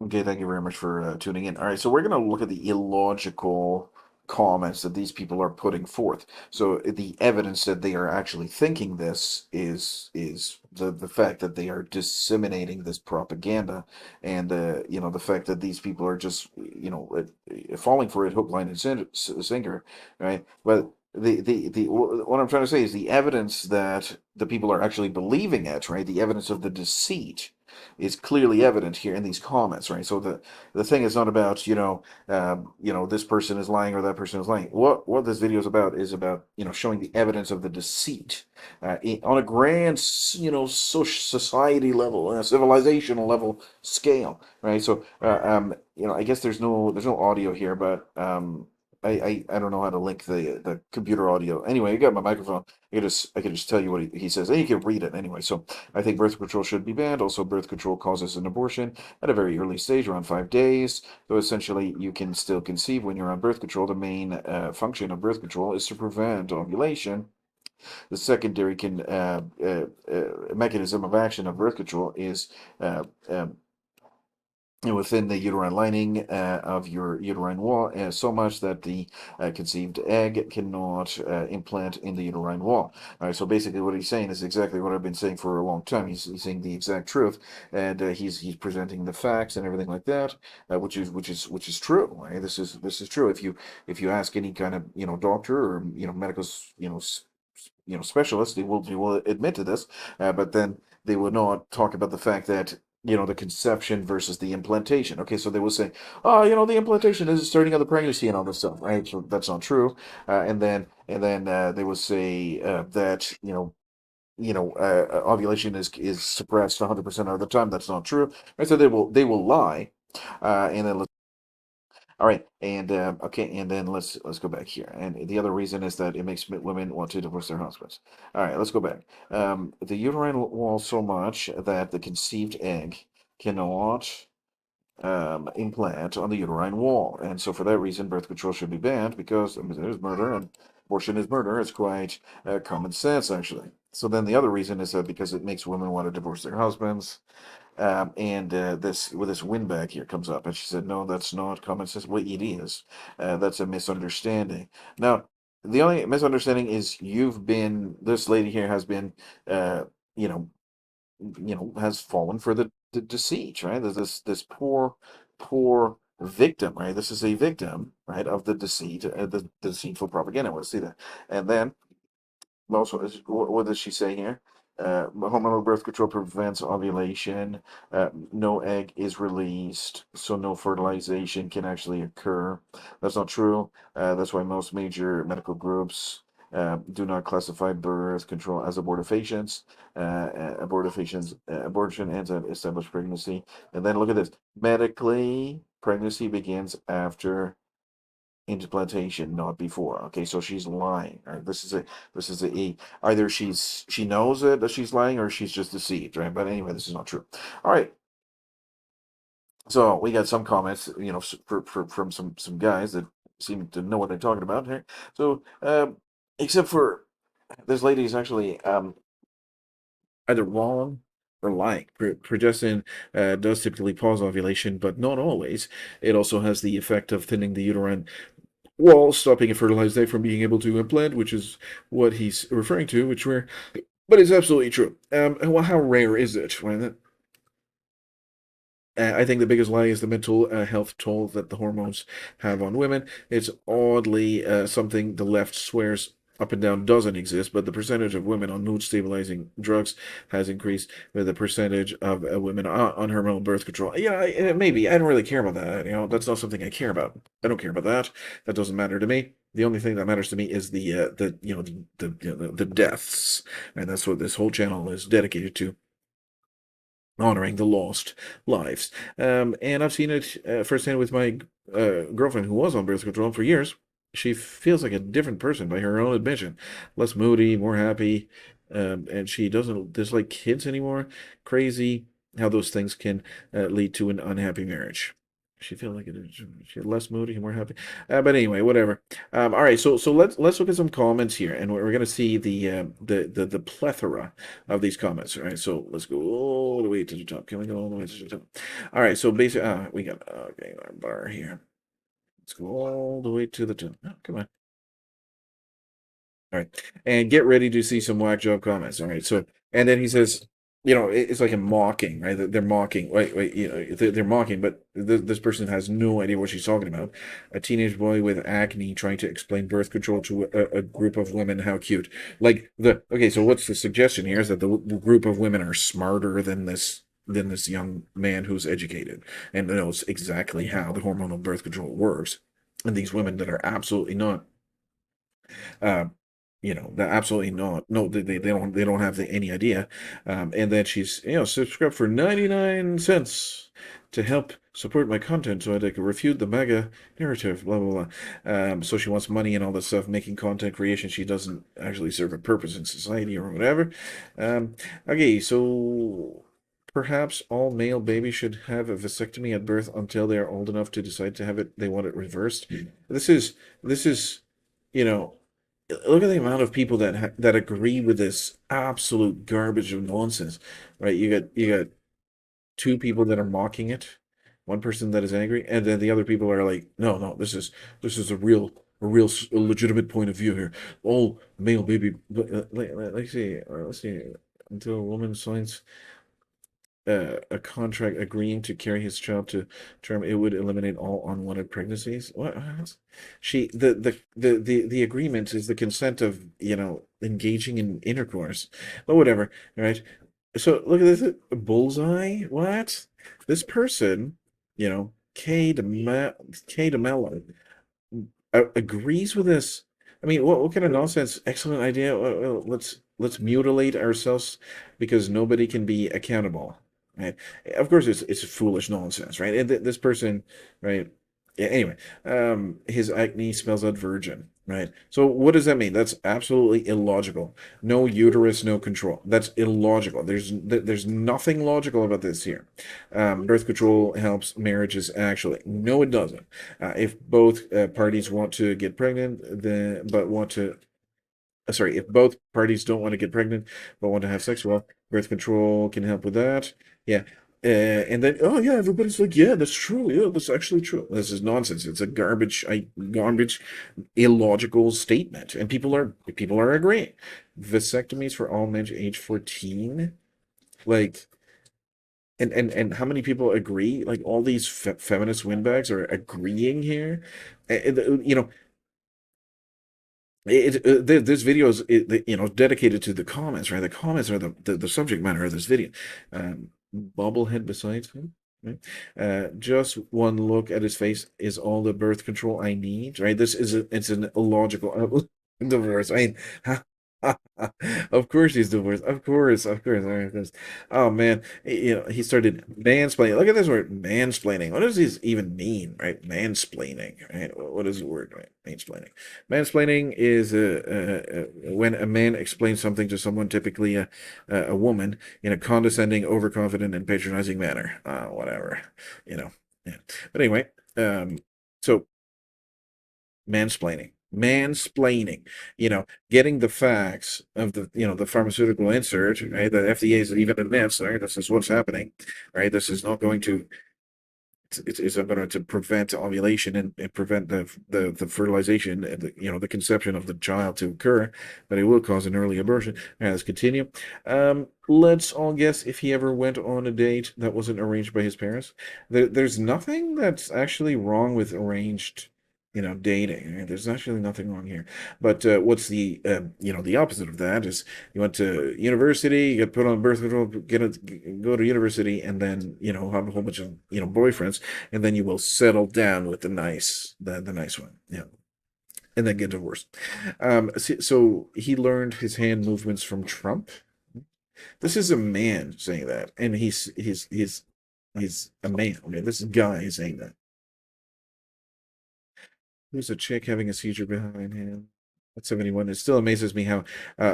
Okay, thank you very much for tuning in. All right, so we're going to look at the illogical comments that these people are putting forth. So the evidence that they are actually thinking this is the fact that they are disseminating this propaganda, and the fact that these people are just falling for it hook, line, and sinker, right? But what I'm trying to say is the evidence that the people are actually believing it, right? The evidence of the deceit is clearly evident here in these comments, right? So the thing is not about this person is lying or that person is lying. What this video is about showing the evidence of the deceit on a grand social society level, civilizational level scale, right? So I guess there's no audio here, but I don't know how to link the computer audio. Anyway, I got my microphone. I could just tell you what he says, and you can read it anyway. So I think birth control should be banned. Also, birth control causes an abortion at a very early stage, around 5 days. Though essentially you can still conceive when you're on birth control. The main function of birth control is to prevent ovulation. The secondary mechanism of action of birth control is uh, um, within the uterine lining of your uterine wall, so much that the conceived egg cannot implant in the uterine wall. All right, so basically, what he's saying is exactly what I've been saying for a long time. He's saying the exact truth, and he's presenting the facts and everything like that, which is true. Right? This is true. If you ask any kind of doctor or medical specialist, they will admit to this, but then they will not talk about the fact that the conception versus the implantation. Okay, so they will say, oh, the implantation is starting of the pregnancy and all this stuff, right? So that's not true. And then they will say that ovulation is suppressed 100% of the time. That's not true. Right? So they will lie, and then all right, and okay, and then let's go back here. And the other reason is that it makes women want to divorce their husbands. All right, let's go back. The uterine wall so much that the conceived egg cannot implant on the uterine wall, and so for that reason, birth control should be banned because I mean, there's murder and abortion is murder. It's quite common sense, actually. So then the other reason is that because it makes women want to divorce their husbands. And this windbag here comes up, and she said, "No, that's not common sense. Well, it is. That's a misunderstanding." Now, the only misunderstanding is this lady here has been, uh, you know, has fallen for the deceit, right? There's this poor victim, right? This is a victim, right, of the deceit, the deceitful propaganda. We'll see that, and then also, what does she say here? Hormonal birth control prevents ovulation. No egg is released, so no fertilization can actually occur. That's not true. That's why most major medical groups do not classify birth control as abortifacients. Abortion ends at established pregnancy. And then look at this. Medically, pregnancy begins after implantation, not before. Okay, so she's lying. Right? This is a either she knows it that she's lying or she's just deceived, right? But anyway, this is not true. All right, so we got some comments, from some guys that seem to know what they're talking about here. So, except for this lady is actually either wrong or lying. Progestin does typically pause ovulation, but not always. It also has the effect of thinning the uterine wall, stopping a fertilized egg from being able to implant, which is what he's referring to, but it's absolutely true. Well, how rare is it? Well, I think the biggest lie is the mental health toll that the hormones have on women. It's oddly something the left swears up and down doesn't exist, but the percentage of women on mood stabilizing drugs has increased with the percentage of women on hormonal birth control. Yeah, maybe. I don't really care about that. That's not something I care about. I don't care about that. That doesn't matter to me. The only thing that matters to me is the deaths, and that's what this whole channel is dedicated to, honoring the lost lives. And I've seen it firsthand with my girlfriend who was on birth control for years. She feels like a different person by her own admission, less moody, more happy, and she doesn't dislike kids anymore. Crazy how those things can lead to an unhappy marriage. She feel like it is she less moody and more happy. But anyway, whatever. All right, so let's look at some comments here, and we're gonna see the plethora of these comments. All right, so let's go all the way to the top. Can we go all the way to the top? All right, so basically, we got okay our bar here. Let's go all the way to the top. Oh, come on. All right. And get ready to see some whack job comments. All right. So, and then he says, it's like a mocking, right? They're mocking. Wait, they're mocking, but this person has no idea what she's talking about. A teenage boy with acne trying to explain birth control to a group of women. How cute. Okay, so what's the suggestion here is that the group of women are smarter than this young man who's educated and knows exactly how the hormonal birth control works. And these women that are absolutely not uh, they're absolutely not. No, they don't have any idea. And then she's subscribe for 99 cents to help support my content so I can refute the mega narrative. Blah blah blah. So she wants money and all this stuff. Making content creation, she doesn't actually serve a purpose in society or whatever. Okay, so. Perhaps all male babies should have a vasectomy at birth until they are old enough to decide to have it. They want it reversed. This is, you know, look at the amount of people that agree with this absolute garbage of nonsense, right? You got two people that are mocking it, one person that is angry, and then the other people are like, no, this is a legitimate point of view here. All male baby, let's see, until a woman signs a contract agreeing to carry his child to term, it would eliminate all unwanted pregnancies. What? The agreement is the consent of engaging in intercourse, but whatever. Right? So look at this bullseye. What? This person, K. DeMello, agrees with this. I mean, what kind of nonsense? Excellent idea. Well, let's mutilate ourselves because nobody can be accountable, right? Of course, it's foolish nonsense, right? And this person, right? Yeah, anyway, his acne spells out virgin, right? So what does that mean? That's absolutely illogical. No uterus, no control. That's illogical. There's nothing logical about this here. Birth control helps marriages actually. No, it doesn't. If both parties want to get pregnant, then but want to sorry, if both parties don't want to get pregnant but want to have sex, well, birth control can help with that. Yeah. And then, oh yeah, everybody's like, yeah, that's true. Yeah, that's actually true. This is nonsense. It's a garbage, illogical statement, and people are agreeing. Vasectomies for all men age 14, like, and how many people agree? Like all these feminist windbags are agreeing here. You know, this video is dedicated to the comments, right? The comments are the subject matter of this video. Bobblehead beside him, right? Just one look at his face is all the birth control I need, right? It's an illogical divorce. I mean, of course he's divorced. Of course. All right, oh man, he started mansplaining. Look at this word, mansplaining. What does this even mean, right? Mansplaining, right? What is the word, right? Mansplaining. Mansplaining is when a man explains something to someone, typically a woman, in a condescending, overconfident, and patronizing manner. Whatever, you know. Yeah. But anyway, so mansplaining, getting the facts of the pharmaceutical insert, right? The FDA is even admits, right? This is what's happening, right? This is not going to it's going to prevent ovulation and prevent the fertilization and the conception of the child to occur, but it will cause an early abortion. Right, let's continue. Let's all guess if he ever went on a date that wasn't arranged by his parents. There's nothing that's actually wrong with arranged dating. Right? There's actually nothing wrong here. But what's the opposite of that is you went to university, you got put on birth control, go to university, and then have a whole bunch of boyfriends, and then you will settle down with the nice one, and then get divorced. So he learned his hand movements from Trump. This is a man saying that, and he's a man. I mean, this guy is saying that. There's a chick having a seizure behind him. at 71. It still amazes me how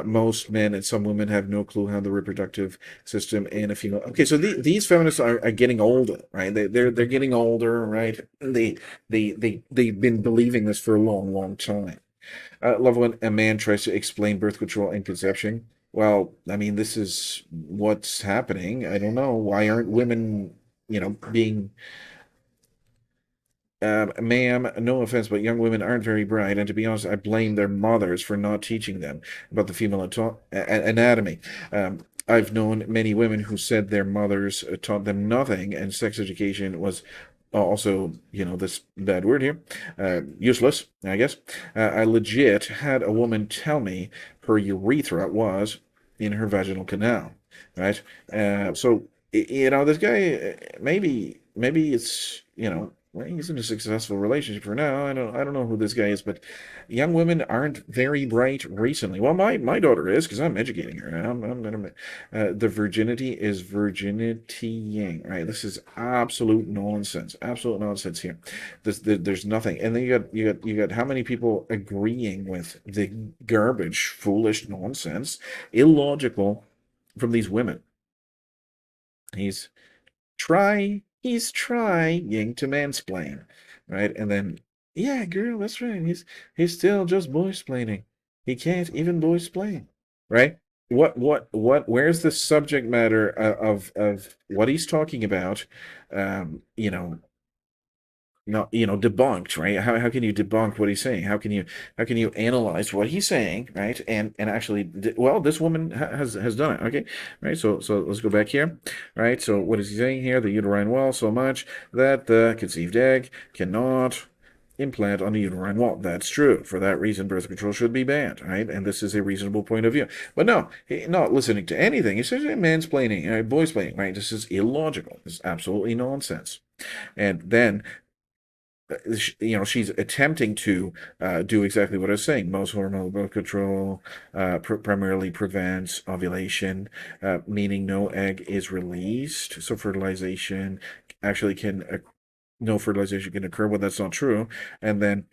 most men and some women have no clue how the reproductive system in a female. Okay, so these feminists are getting older, right? They're getting older, right? They've been believing this for a long, long time. Love when a man tries to explain birth control and conception. Well, I mean, this is what's happening. I don't know. Why aren't women, being ma'am, no offense, but young women aren't very bright, and to be honest, I blame their mothers for not teaching them about the female anatomy. I've known many women who said their mothers taught them nothing, and sex education was also, this bad word here, useless, I guess. I legit had a woman tell me her urethra was in her vaginal canal, right? So, this guy, maybe it's, well, he's in a successful relationship for now. I don't know who this guy is, but young women aren't very bright recently. Well, my daughter is because I'm educating her. The virginity is virginitying, right? This is absolute nonsense. Absolute nonsense here. There's nothing, and then you got how many people agreeing with the garbage, foolish nonsense, illogical from these women. He's he's trying to mansplain, right? And then, yeah, girl, that's right. He's still just boysplaining. He can't even boysplain, right? Where's the subject matter of what he's talking about? Um, you know, not debunked, right? How can you debunk what he's saying? How can you analyze what he's saying, right? And actually, well, this woman has done it. Okay, right. So let's go back here, right? So what is he saying here? The uterine wall so much that the conceived egg cannot implant on the uterine wall. That's true. For that reason, birth control should be banned, right? And this is a reasonable point of view. But no, not listening to anything. He's just mansplaining, boysplaining, right? This is illogical. This is absolutely nonsense. And then she's attempting to do exactly what I was saying. Most hormonal birth control primarily prevents ovulation, meaning no egg is released. So fertilization actually no fertilization can occur. Well, that's not true. And then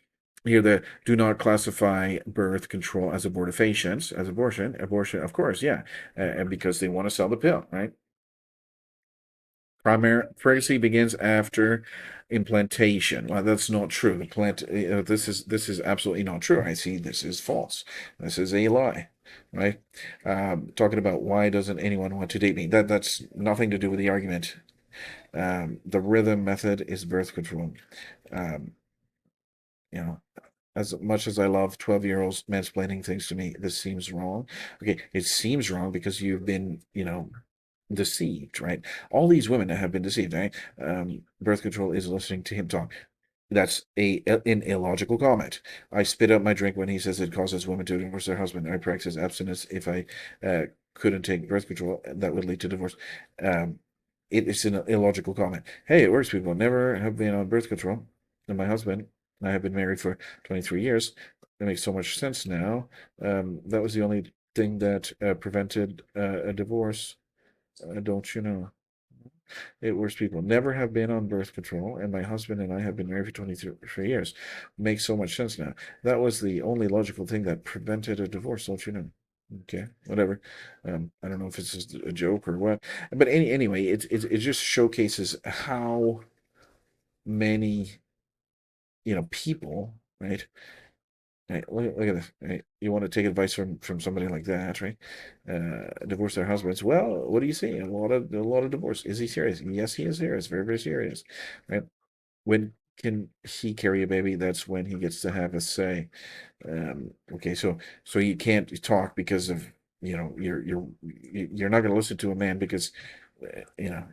here, the do not classify birth control as abortifacients, as abortion, of course, yeah, and because they want to sell the pill, right? Primary pregnancy begins after implantation. Well, that's not true. This is absolutely not true. I see this is false. This is a lie, right? Talking about why doesn't anyone want to date me? That's nothing to do with the argument. The rhythm method is birth control. Um, you know, as much as I love 12-year-olds mansplaining things to me, this seems wrong. Okay, it seems wrong because you've been, deceived, right? All these women have been deceived, right? Birth control is listening to him talk. That's an illogical comment. I spit out my drink when he says it causes women to divorce their husband. I practice abstinence if I couldn't take birth control. That would lead to divorce. Um, it's an illogical comment. Hey, it works, people. Never have been on birth control. And my husband and I have been married for 23 years. That makes so much sense now. That was the only thing that prevented a divorce. Don't you know? It works. People never have been on birth control, and my husband and I have been married for 23 years. Makes so much sense now. That was the only logical thing that prevented a divorce, don't you know? Okay, whatever. I don't know if it's just a joke or what, but anyway, it just showcases how many people, right? Right, look at this. Right? You want to take advice from somebody like that, right? Divorce their husbands. Well, what do you see? A lot of divorce. Is he serious? Yes, he is serious. Very, very serious. Right? When can he carry a baby? That's when he gets to have a say. Okay, so you can't talk because of you're not going to listen to a man because you know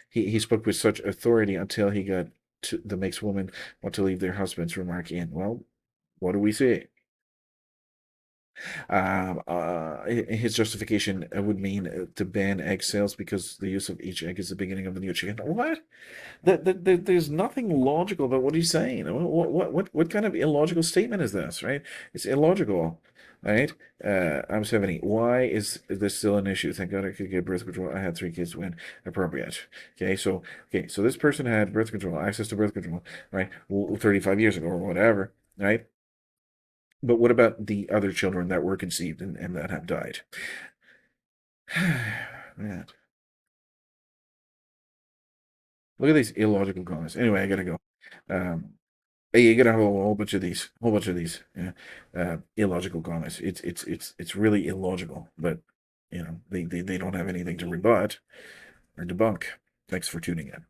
he spoke with such authority until he got to the makes women want to leave their husbands remark in. Well, what do we see? His justification would mean to ban egg sales because the use of each egg is the beginning of a new chicken. What? There's nothing logical about what he's saying. What kind of illogical statement is this, right? It's illogical, right? I'm 70. Why is this still an issue? Thank God I could get birth control. I had 3 kids when appropriate. Okay, so this person had birth control, access to birth control, right? 35 years ago or whatever, right? But what about the other children that were conceived and that have died? Man, look at these illogical comments. Anyway, I gotta go. Um, hey, you gotta have a whole bunch of these, whole bunch of these, yeah, illogical comments. It's really illogical, but they don't have anything to rebut or debunk. Thanks for tuning in.